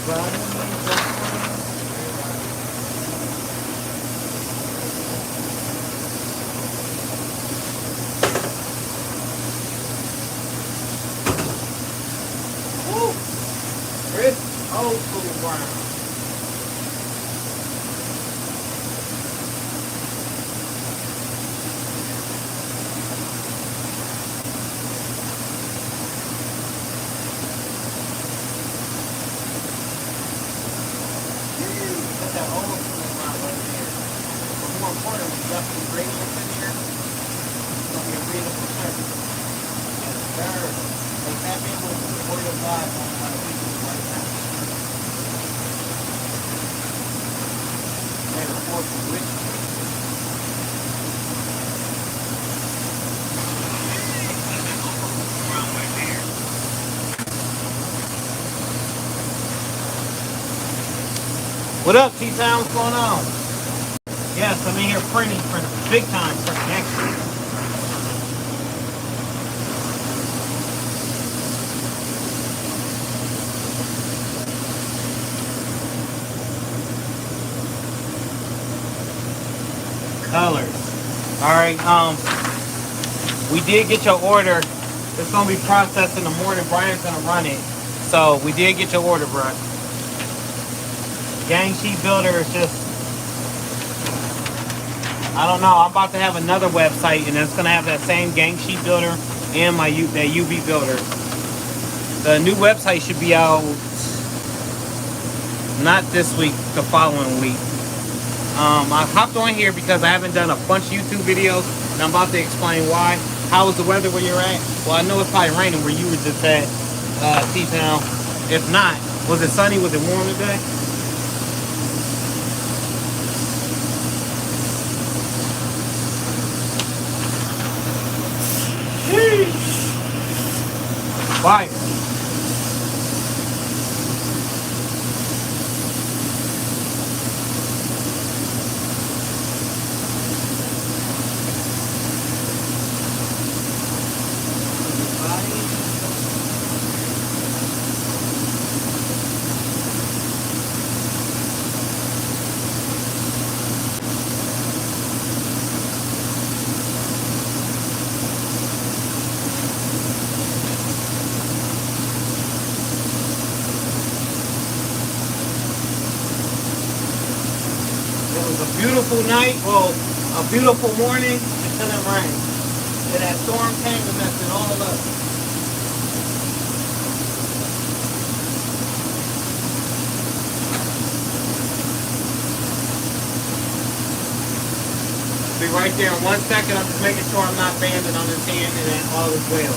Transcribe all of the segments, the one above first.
Woo! Crisp, old school brown. That old school brown right there. But more importantly, definitely gradients in here. It's gonna be a breathable surface. Yes, sir. They tap in with the word of God on my people right now. May the force be with you. What up, T-Town? What's going on? Yes, I'm in here printing for the big time printing actually. Colors. Alright, we did get your order. It's gonna be processed in the morning. Brian's gonna run it. So we did get your order, bro. Gang sheet builder is just, I don't know. I'm about to have another website and it's gonna have that same gang sheet builder and my that UV builder. The new website should be out not this week, the following week. I hopped on here because I haven't done a bunch of YouTube videos and I'm about to explain why. How is the weather where you're at? Well, I know it's probably raining where you were just at, T-Town. If not, was it sunny? Was it warm today? Fire. Beautiful night, well, a beautiful morning until it rained. And that storm came and messed it all up. Be right there in 1 second. I'm just making sure I'm not banding on this hand and that all is well.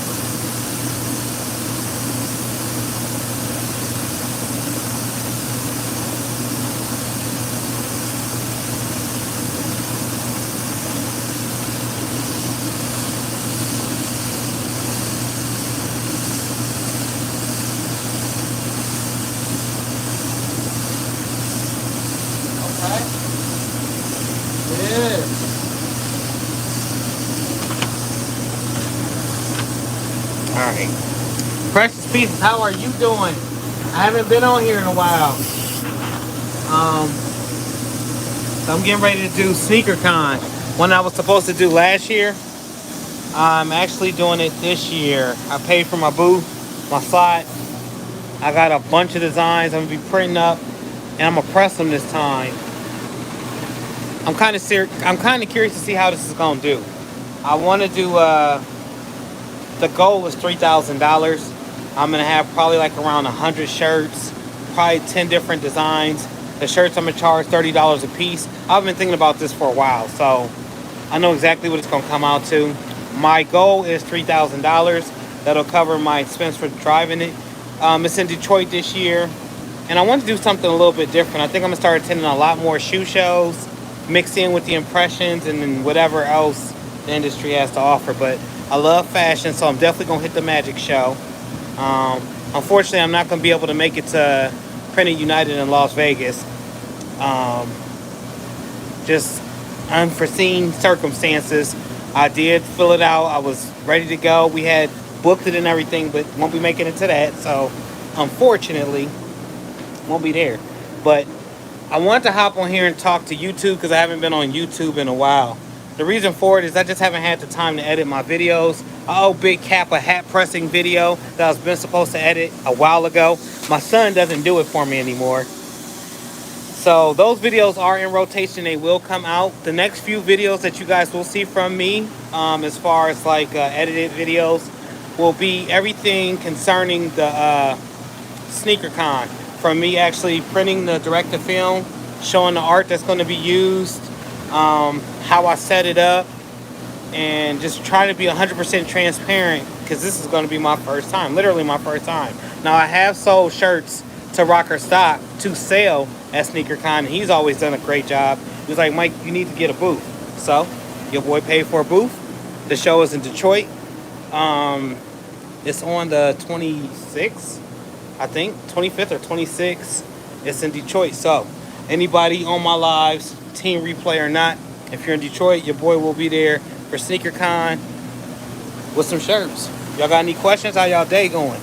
Alright. Precious Pieces, how are you doing? I haven't been on here in a while. So I'm getting ready to do SneakerCon. One I was supposed to do last year. I'm actually doing it this year. I paid for my booth, my slot. I got a bunch of designs I'm going to be printing up. And I'm going to press them this time. I'm kind of curious to see how this is going to do. I want to do... the goal is $3,000. I'm gonna have probably like around 100 shirts, probably 10 different designs. The shirts I'm gonna charge $30 a piece. I've been thinking about this for a while, so I know exactly what it's gonna come out to. My goal is $3,000. That'll cover my expense for driving it. It's in Detroit this year, and I want to do something a little bit different. I think I'm gonna start attending a lot more shoe shows, mixed in with the impressions and then whatever else the industry has to offer. But I love fashion, so I'm definitely going to hit the Magic Show. Unfortunately, I'm not going to be able to make it to Printed United in Las Vegas. Just unforeseen circumstances. I did fill it out. I was ready to go. We had booked it and everything, but won't be making it to that. So, unfortunately, Won't be there. But I wanted to hop on here and talk to YouTube because I haven't been on YouTube in a while. The reason for it is I just haven't had the time to edit my videos. I owe Big Cap a hat pressing video that I was been supposed to edit a while ago. My son doesn't do it for me anymore. So those videos are in rotation. They will come out. The next few videos that you guys will see from me, as far as like edited videos, will be everything concerning the sneaker con. From me actually printing the direct-to-film, showing the art that's going to be used, how I set it up, and just trying to be 100% transparent because this is going to be my first time, literally my first time. Now I have sold shirts to Rocker Stock to sell at SneakerCon, and he's always done a great job. He was like, Mike, you need to get a booth. So your boy paid for a booth. The show is in Detroit. It's on the 26th, I think, 25th or 26th. It's in Detroit. So anybody on my lives, Team Replay or not, if you're in Detroit, your boy will be there for SneakerCon with some shirts. Y'all got any questions? How y'all day going?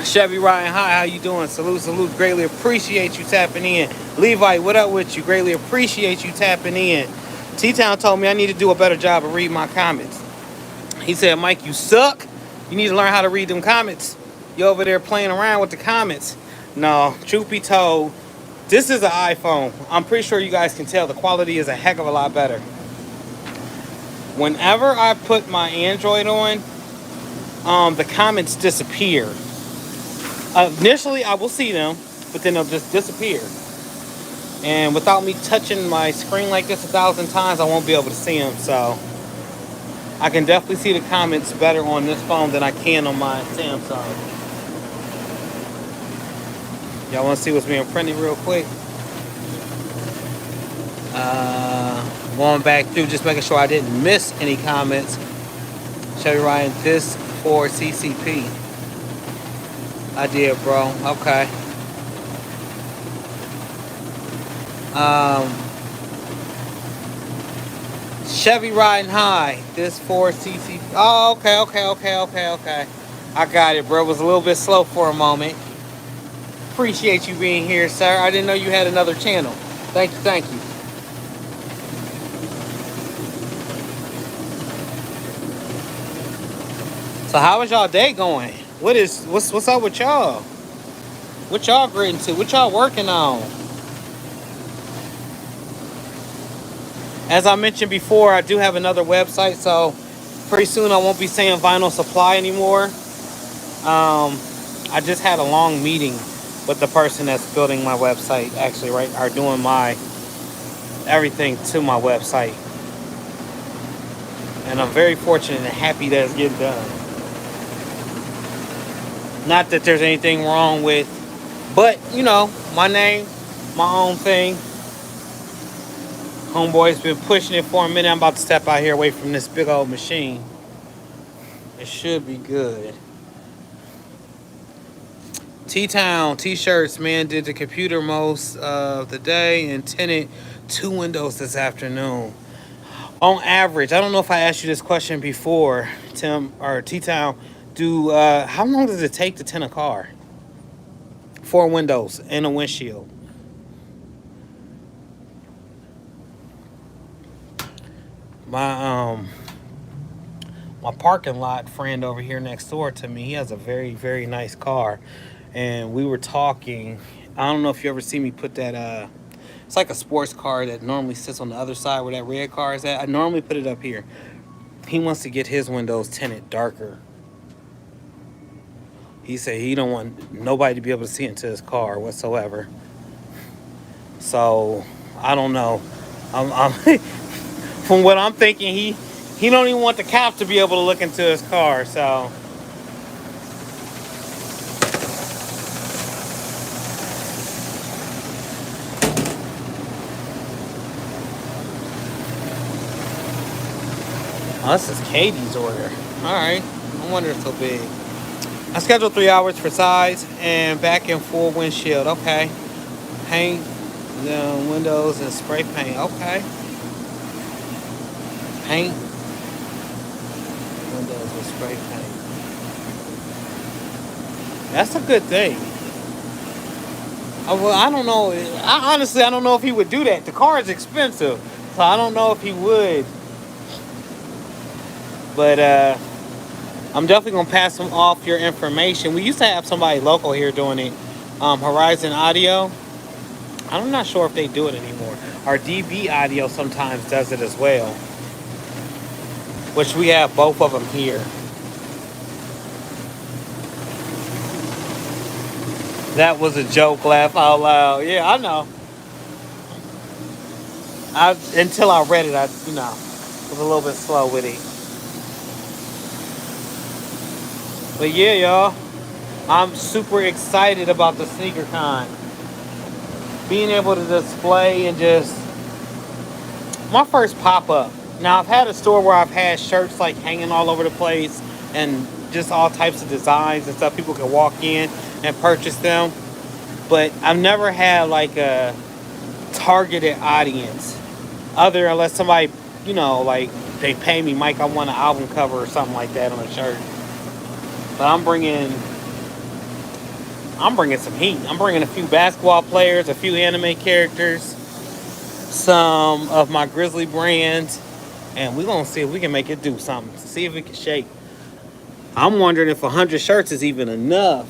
Chevy Ryan, hi, how you doing? Salute, salute. Greatly appreciate you tapping in. Levi, what up with you? Greatly appreciate you tapping in. T-Town told me I need to do a better job of reading my comments. He said, Mike, you suck. You need to learn how to read them comments. You over there playing around with the comments. No, truth be told, this is an iPhone. I'm pretty sure you guys can tell the quality is a heck of a lot better. Whenever I put my Android on, the comments disappear. Initially, I will see them, but then they'll just disappear. And without me touching my screen like this 1,000 times, I won't be able to see them. So I can definitely see the comments better on this phone than I can on my Samsung. Y'all want to see what's being printed real quick? Going back through, just making sure I didn't miss any comments. Chevy Ryan, this for CCP. I did, bro. Okay. Chevy riding high. This for CC. Oh, okay. I got it, bro. It was a little bit slow for a moment. Appreciate you being here, sir. I didn't know you had another channel. Thank you. So how is y'all day going? What's up with y'all? What y'all gritting to? What y'all working on? As I mentioned before, I do have another website, so pretty soon I won't be saying Vinyl Supply anymore. I just had a long meeting with the person that's building my website, actually, right, are doing my everything to my website. And I'm very fortunate and happy that it's getting done. Not that there's anything wrong with, but, you know, my name, my own thing. Homeboy's been pushing it for a minute. I'm about to step out here away from this big old machine. It should be good. T-Town, T-shirts, man, did the computer most of the day and tinted 2 windows this afternoon. On average, I don't know if I asked you this question before, Tim, or T-Town, how long does it take to tint a car? 4 windows and a windshield. My parking lot friend over here next door to me, he has a very, very nice car. And we were talking, I don't know if you ever see me put that, it's like a sports car that normally sits on the other side where that red car is at. I normally put it up here. He wants to get his windows tinted darker. He said he don't want nobody to be able to see into his car whatsoever. So, I don't know. I'm from what I'm thinking, he don't even want the cops to be able to look into his car, so. Oh, this is Katie's order. Alright. No wonder it's so big. I scheduled 3 hours for size and back and full windshield. Okay. Paint the windows and spray paint. Okay. Paint windows with spray paint. That's a good thing. Well, I don't know. Honestly, I don't know if he would do that. The car is expensive, so I don't know if he would. But I'm definitely gonna pass him off your information. We used to have somebody local here doing it, Horizon Audio. I'm not sure if they do it anymore. Our DB Audio sometimes does it as well, which we have both of them here. That was a joke. Laugh out loud. Yeah, I know. Until I read it, I was a little bit slow with it. But yeah, y'all, I'm super excited about the sneaker con. Being able to display and just my first pop up. Now I've had a store where I've had shirts like hanging all over the place and just all types of designs and stuff. People can walk in and purchase them, but I've never had like a targeted audience, other unless somebody, like they pay me, Mike, I want an album cover or something like that on a shirt. But I'm bringing some heat. I'm bringing a few basketball players, a few anime characters, some of my Grizzly brands, and we're gonna see if we can make it do something. See if it can shake. I'm wondering if 100 shirts is even enough.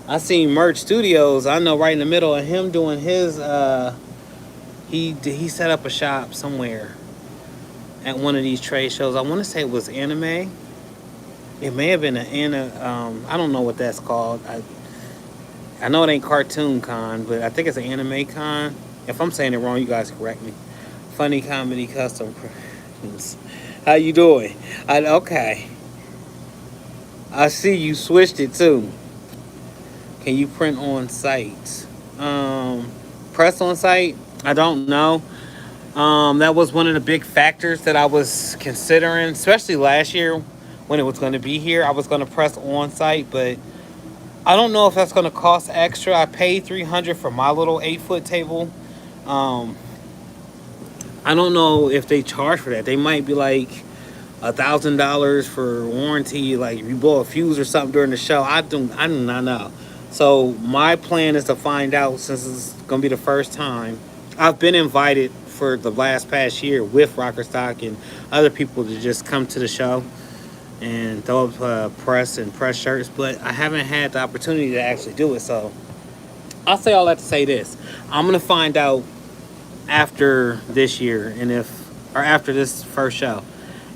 I seen Merch Studios. I know right in the middle of him doing his. He set up a shop somewhere at one of these trade shows. I want to say it was anime. It may have been I don't know what that's called. I know it ain't Cartoon Con, but I think it's an anime con. If I'm saying it wrong, you guys correct me. Funny Comedy Custom. How you doing? Okay. I see you switched it too. Can you print on site? Press on site? I don't know. That was one of the big factors that I was considering, especially last year when it was going to be here. I was going to press on site, but I don't know if that's going to cost extra. I paid $300 for my little 8-foot table. I don't know if they charge for that. They might be like $1,000 for warranty, like if you blow a fuse or something during the show. I do not know. So my plan is to find out, since it's going to be the first time. I've been invited for the past year with Rocker Stock and other people to just come to the show and throw up press shirts, but I haven't had the opportunity to actually do it. So I'll say all that to say this: I'm gonna find out after this year, and after this first show,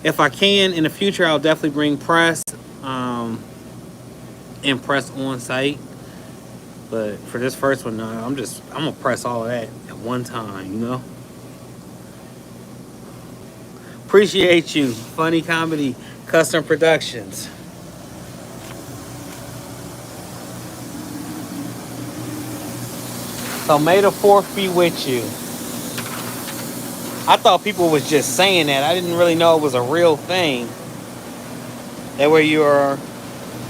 if I can in the future, I'll definitely bring press and press on site. But for this first one, no, I'm gonna press all of that at one time, Appreciate you, Funny Comedy Custom Productions. So may the 4th be with you. I thought people was just saying that. I didn't really know it was a real thing. That way you are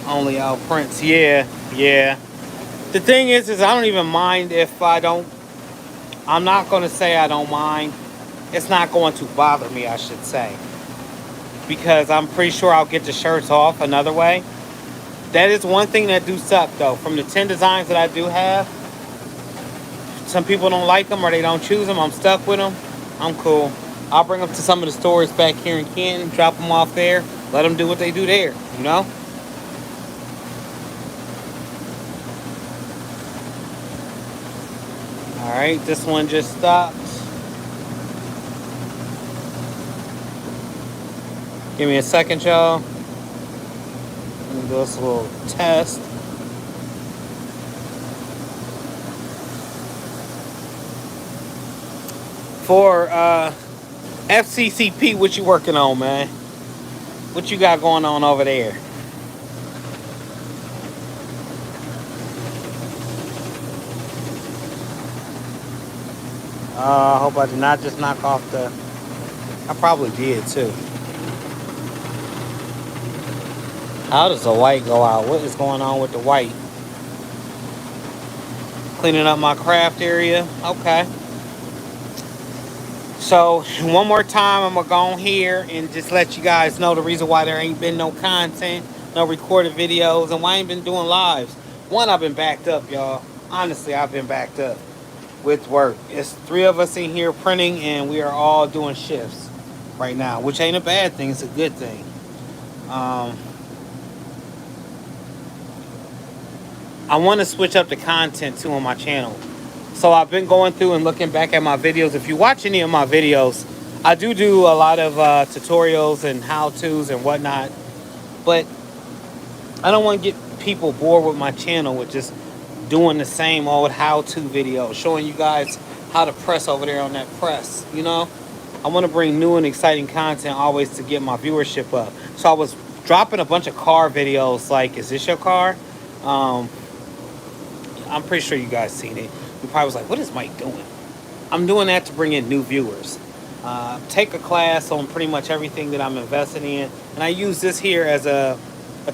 only out prints. Yeah. The thing is I don't even mind if I don't. I'm not going to say I don't mind. It's not going to bother me, I should say. Because I'm pretty sure I'll get the shirts off another way. That is one thing that do suck, though. From the 10 designs that I do have, some people don't like them or they don't choose them. I'm stuck with them. I'm cool. I'll bring them to some of the stores back here in Canton, drop them off there, let them do what they do there, Alright, this one just stopped. Give me a second, y'all. Let me do this little test. For FCCP, what you working on, man? What you got going on over there? I hope I did not just knock off the... I probably did, too. How does the white go out? What is going on with the white? Cleaning up my craft area. Okay. So, one more time, I'm going to go on here and just let you guys know the reason why there ain't been no content, no recorded videos, and why I ain't been doing lives. One, I've been backed up, y'all. honestly, I've been backed up with work. It's 3 of us in here printing, and we are all doing shifts right now, which ain't a bad thing. It's a good thing. Um, I want to switch up the content too on my channel. So I've been going through and looking back at my videos. If you watch any of my videos, I do a lot of tutorials and how-tos and whatnot. But I don't want to get people bored with my channel with just doing the same old how-to video, showing you guys how to press over there on that press, you know? I want to bring new and exciting content always to get my viewership up. So I was dropping a bunch of car videos like, is this your car? I'm pretty sure you guys seen it. You probably was like, what is Mike doing? I'm doing that to bring in new viewers. Take a class on pretty much everything that I'm investing in. And I use this here as a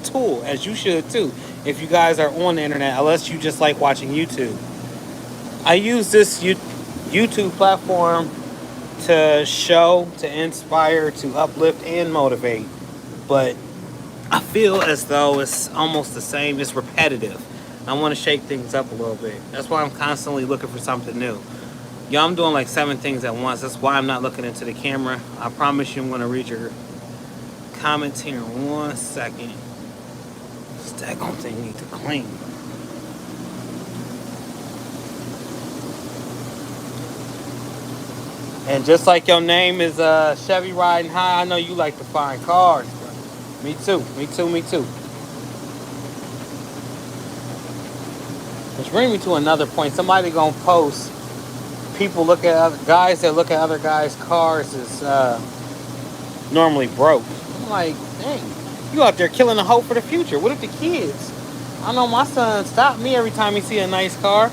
tool, as you should too. If you guys are on the internet, unless you just like watching YouTube. I use this YouTube platform to show, to inspire, to uplift, and motivate. But I feel as though it's almost the same. It's repetitive. I want to shake things up a little bit. That's why I'm constantly looking for something new. Yo, I'm doing like 7 things at once. That's why I'm not looking into the camera. I promise you I'm going to read your comments here in 1 second. This daggone thing needs to clean. And just like your name is Chevy Riding High, I know you like to find cars. Bro. Me too. Which brings me to another point. Somebody gonna post people look at other guys that look at other guys' cars is normally broke. I'm like, dang, you out there killing the hope for the future. What if the kids? I know my son stopped me every time he see a nice car.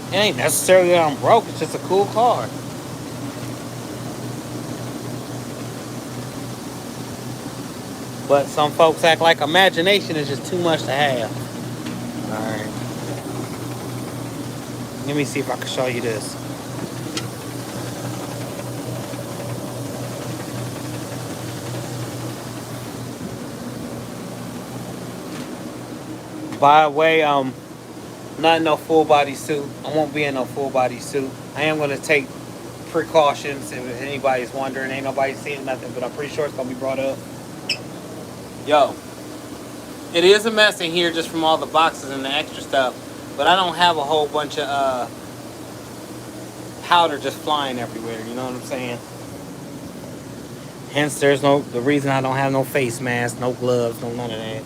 It ain't necessarily that I'm broke. It's just a cool car. But some folks act like imagination is just too much to have. Alright. Let me see if I can show you this. By the way, not in no full body suit. I won't be in no full body suit. I am gonna take precautions if anybody's wondering. Ain't nobody seeing nothing, but I'm pretty sure it's gonna be brought up. Yo, it is a mess in here just from all the boxes and the extra stuff, but I don't have a whole bunch of powder just flying everywhere, you know what I'm saying? Hence the reason I don't have no face mask, no gloves, no none of that.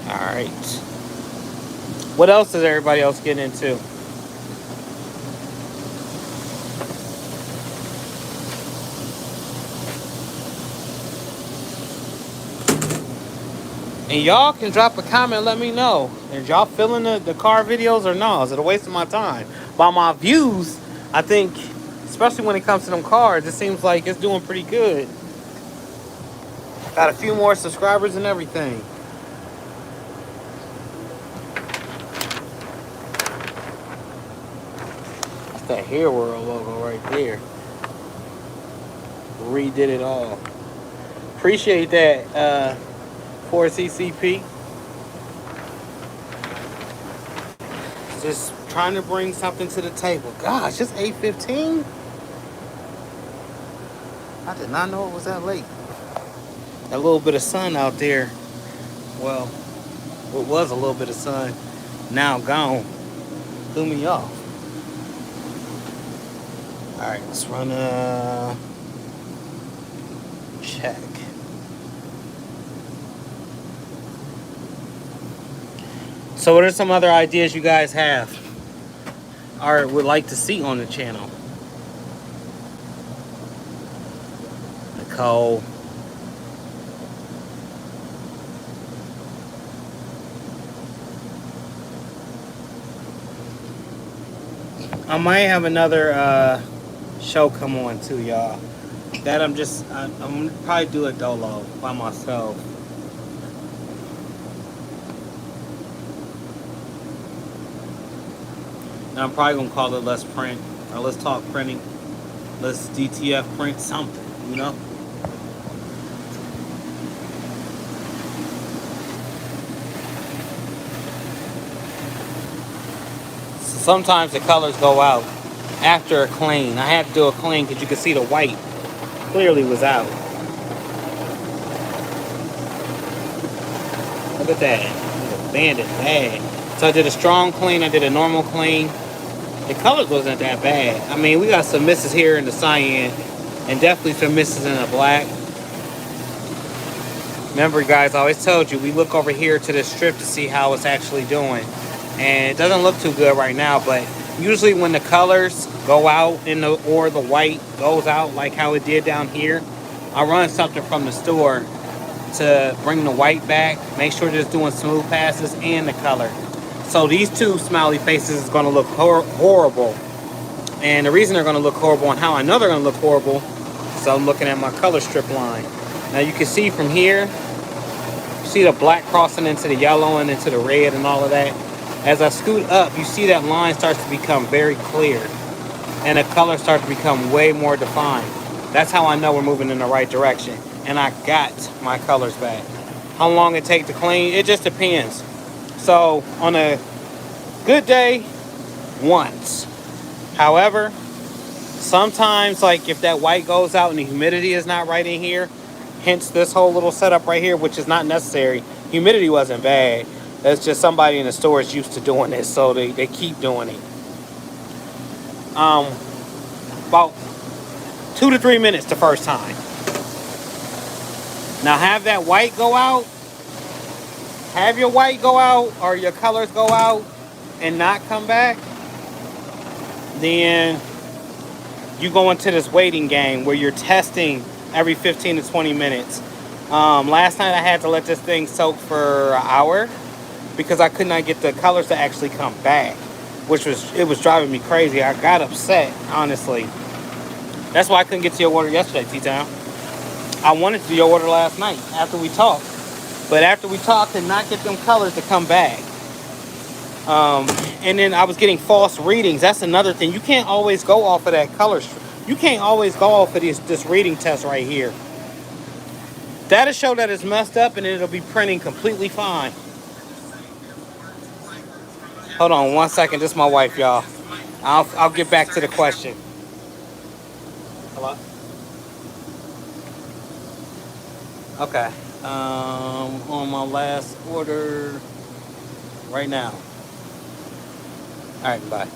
Alright. What else is everybody else getting into? And y'all can drop a comment and let me know. Is y'all feeling the car videos or no? Is it a waste of my time? By my views, I think, especially when it comes to them cars, it seems like it's doing pretty good. Got a few more subscribers and everything. That's that Hair World logo right there. Redid it all. Appreciate that, for CCP. Just trying to bring something to the table. Gosh, it's 8:15. I did not know it was that late. That little bit of sun out there. Well, what was a little bit of sun, now gone. Threw me off. Alright, let's run a check. So what are some other ideas you guys have or would like to see on the channel? Nicole. I might have another show come on too, y'all. That I'm gonna probably do a dolo by myself. And I'm probably gonna call it Let's Print or Let's Talk Printing. Let's DTF print something, you know? So sometimes the colors go out after a clean. I had to do a clean because you can see the white clearly was out. Look at that. Bandit bad. So I did a strong clean, I did a normal clean. The colors wasn't that bad. I mean, we got some misses here in the cyan and definitely some misses in the black. Remember, guys, I always told you, we look over here to this strip to see how it's actually doing. And it doesn't look too good right now, but usually when the colors go out or the white goes out like how it did down here, I run something from the store to bring the white back, make sure that it's doing smooth passes and the color. So these two smiley faces is going to look horrible. And the reason they're going to look horrible and how I know they're going to look horrible is I'm looking at my color strip line. Now you can see from here, you see the black crossing into the yellow and into the red and all of that. As I scoot up, you see that line starts to become very clear and the color starts to become way more defined. That's how I know we're moving in the right direction. And I got my colors back. How long it take to clean? It just depends. So on a good day, once. However, sometimes like if that white goes out and the humidity is not right in here, hence this whole little setup right here, which is not necessary. Humidity wasn't bad. That's just somebody in the store is used to doing this, so they keep doing it. About 2 to 3 minutes the first time. Now have that white go out. Have your white go out or your colors go out and not come back. Then you go into this waiting game where you're testing every 15 to 20 minutes. Last night I had to let this thing soak for an hour because I could not get the colors to actually come back, which was driving me crazy. I got upset, honestly. That's why I couldn't get to your order yesterday, T-Town. I wanted to do your order last night after we talked. But after we talked, could not get them colors to come back. And then I was getting false readings. That's another thing. You can't always go off of that color. You can't always go off of this reading test right here. That'll show that it's messed up and it'll be printing completely fine. Hold on 1 second. This is my wife, y'all. I'll get back to the question. Hello? Okay. On my last order right now. All right, bye.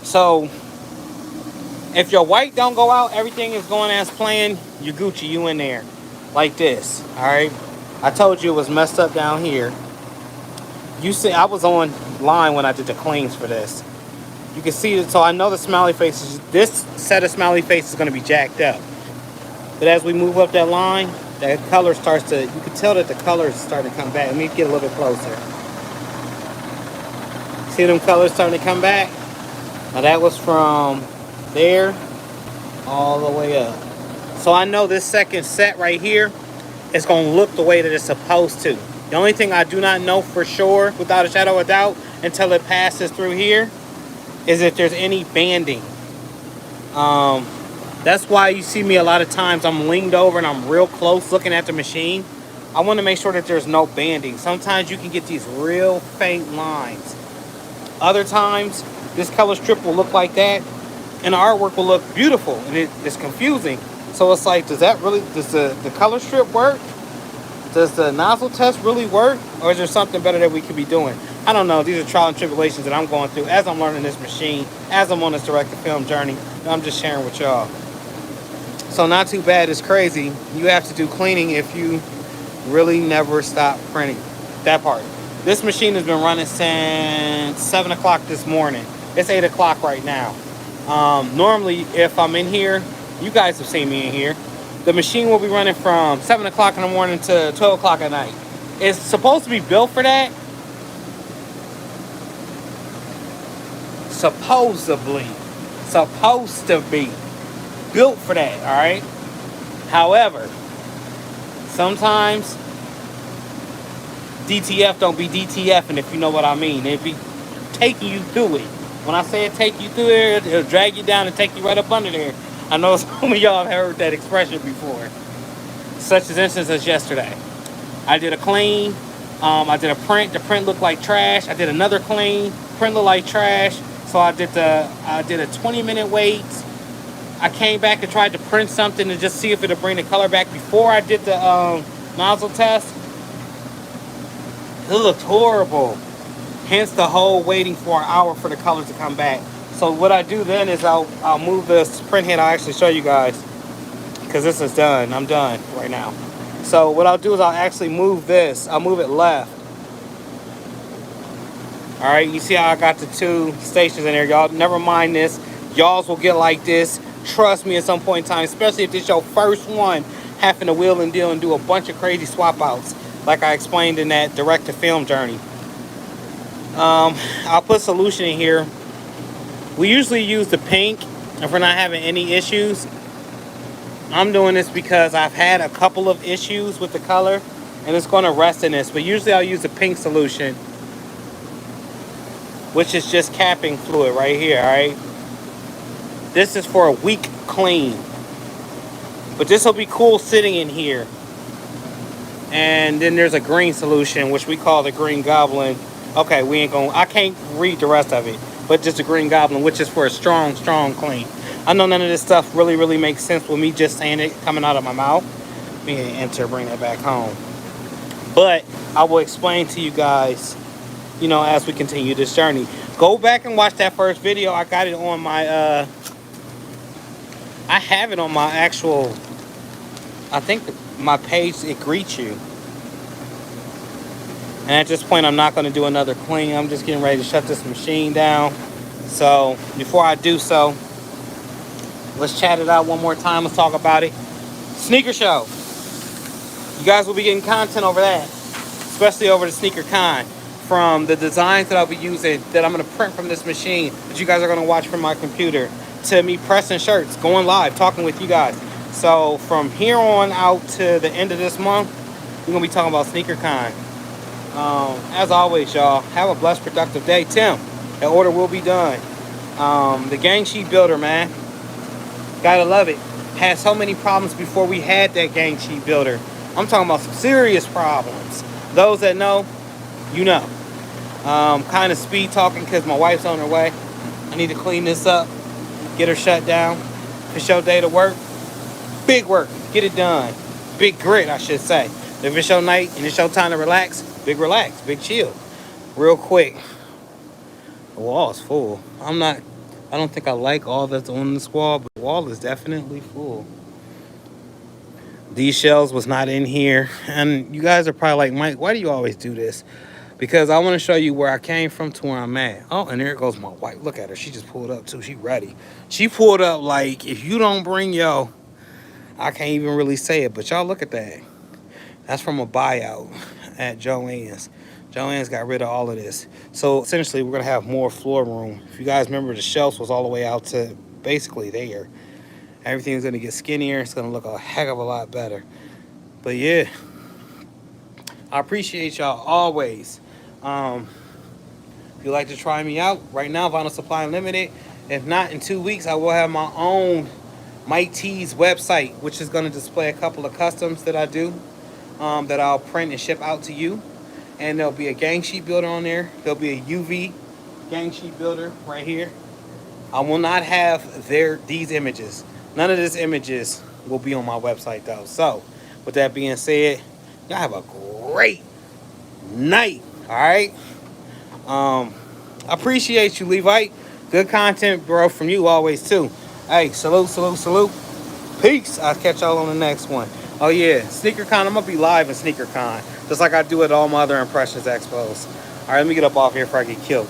So if your white don't go out, everything is going as planned, you Gucci, you in there like this. All right. I told you it was messed up down here. You see, I was online when I did the cleans for this. You can see it, so I know the smiley faces. This set of smiley faces is going to be jacked up. But as we move up that line, that color starts to, you can tell that the color is starting to come back. Let me get a little bit closer. See them colors starting to come back? Now that was from there all the way up. So I know this second set right here is going to look the way that it's supposed to. The only thing I do not know for sure, without a shadow of a doubt, until it passes through here, is if there's any banding. That's why you see me a lot of times, I'm leaned over and I'm real close looking at the machine. I want to make sure that there's no banding. Sometimes you can get these real faint lines. Other times, this color strip will look like that, and the artwork will look beautiful, and it's confusing. So it's like, does the color strip work? Does the nozzle test really work? Or is there something better that we could be doing? I don't know. These are trial and tribulations that I'm going through as I'm learning this machine, as I'm on this direct-to-film journey, and I'm just sharing with y'all. So not too bad, it's crazy. You have to do cleaning if you really never stop printing. That part. This machine has been running since 7 o'clock this morning. It's 8 o'clock right now. Normally, if I'm in here, you guys have seen me in here, the machine will be running from 7 o'clock in the morning to 12 o'clock at night. It's supposed to be built for that. Supposedly. Supposed to be built for that, all right? However, sometimes DTF don't be DTF, and if you know what I mean, they be taking you through it. When I say it take you through there, it'll drag you down and take you right up under there. I know some of y'all have heard that expression before. Such as instance as yesterday. I did a clean. I did a print. The print looked like trash. I did another clean. Print looked like trash. So I did a 20-minute wait. I came back and tried to print something to just see if it'll bring the color back before I did the nozzle test. It looked horrible. Hence the whole waiting for an hour for the color to come back. So what I do then is I'll move this print head. I'll actually show you guys because this is done. I'm done right now. So what I'll do is I'll actually move this. I'll move it left. All right, you see how I got the 2 stations in there, y'all. Never mind this. Y'all's will get like this. Trust me, at some point in time, especially if this is your first one, having to wheel and deal and do a bunch of crazy swap outs, like I explained in that direct to film journey. I'll put solution in here. We usually use the pink if we're not having any issues. I'm doing this because I've had a couple of issues with the color, and it's going to rest in this. But usually I'll use the pink solution, which is just capping fluid right here, all right? This is for a weak clean. But this will be cool sitting in here. And then there's a green solution, which we call the Green Goblin. Okay, I can't read the rest of it, but just a Green Goblin, which is for a strong, strong clean. I know none of this stuff really makes sense with me just saying it coming out of my mouth. Let me enter, bring that back home. But I will explain to you guys, you know, as we continue this journey. Go back and watch that first video. I got it on my, I have it on my actual, I think my page, it greets you. And at this point, I'm not going to do another clean. I'm just getting ready to shut this machine down. So before I do so, let's chat it out one more time. Let's talk about it. Sneaker show. You guys will be getting content over that, especially over the Sneaker Con, from the designs that I'll be using that I'm going to print from this machine that you guys are going to watch from my computer, to me pressing shirts, going live, talking with you guys. So from here on out to the end of this month, we're going to be talking about Sneaker Con. As always, y'all, have a blessed, productive day. Tim, that order will be done. The gang sheet builder, man, gotta love it. Had so many problems before we had that gang sheet builder. I'm talking about some serious problems. Those that know, you know. Kind of speed talking because my wife's on her way. I need to clean this up, get her shut down. It's your day to work. Big work, get it done. Big grit, I should say. If it's your night and it's your time to relax, big chill. Real quick. The wall is full. I don't think I like all that's on this wall, but the wall is definitely full. These shells was not in here. And you guys are probably like, Mike, why do you always do this? Because I want to show you where I came from to where I'm at. Oh, and there goes my wife. Look at her. She just pulled up too. She ready. She pulled up like, if you don't bring yo, I can't even really say it, but y'all look at that. That's from a buyout at Joann's. Joann's got rid of all of this. So essentially, we're going to have more floor room. If you guys remember, the shelves was all the way out to basically there. Everything's going to get skinnier. It's going to look a heck of a lot better. But yeah, I appreciate y'all always. If you'd like to try me out, right now, Vinyl Supply Unlimited. If not, in 2 weeks, I will have my own Mike T's website, which is going to display a couple of customs that I do, that I'll print and ship out to you. And there'll be a gang sheet builder on there. There'll be a UV gang sheet builder right here. I will not have these images. None of these images will be on my website though. So with that being said, y'all have a great night. All right. I appreciate you, Levite. Good content, bro, from you always too. Hey, salute, salute, salute. Peace. I'll catch y'all on the next one. Oh yeah, SneakerCon. I'm gonna be live in SneakerCon, just like I do at all my other Impressions Expos. All right, let me get up off here before I get killed.